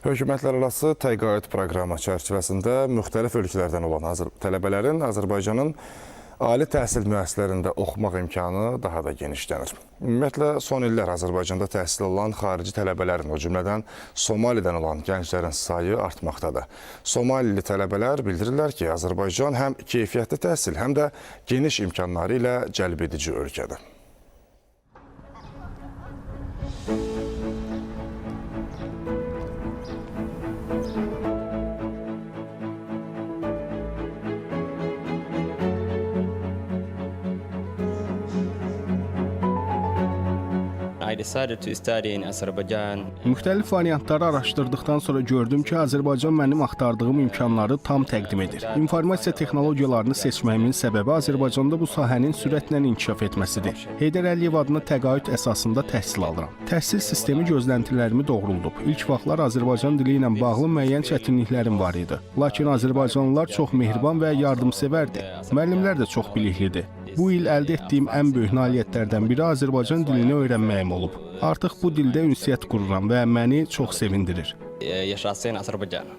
Hökumətlərarası təqaüd proqramı çərçivəsində müxtəlif ölkələrdən olan tələbələrin Azərbaycanın ali təhsil müəssisələrində oxumaq imkanı daha da genişlənir. Ümumiyyətlə, son illər Azərbaycanda təhsil alan xarici tələbələrin, o cümlədən Somalidən olan gənclərin sayı artmaqdadır. Somalili tələbələr bildirirlər ki, Azərbaycan həm keyfiyyətli təhsil, həm də geniş imkanları ilə cəlbedici ölkədir. Müxtəlif variantları araşdırdıqdan sonra gördüm ki, Azərbaycan mənim axtardığım imkanları tam təqdim edir. İnformasiya texnologiyalarını seçməyimin səbəbi Azərbaycanda bu sahənin sürətlə inkişaf etməsidir. Heydər Əliyev adına təqaüd əsasında təhsil alıram. Təhsil sistemi gözləntilərimi doğruldub. İlk vaxtlar Azərbaycan dili ilə bağlı müəyyən çətinliklərim var idi. Lakin Azərbaycanlılar çox mehriban və yardımsevərdir. Müəllimlər də çox biliklidir. Bu il əldə etdiyim ən böyük nailiyyətlərdən biri Azərbaycan dilini öyrənməyim olub. Artıq bu dildə ünsiyyət qururam və məni çox sevindirir. Yaşasın Azərbaycan.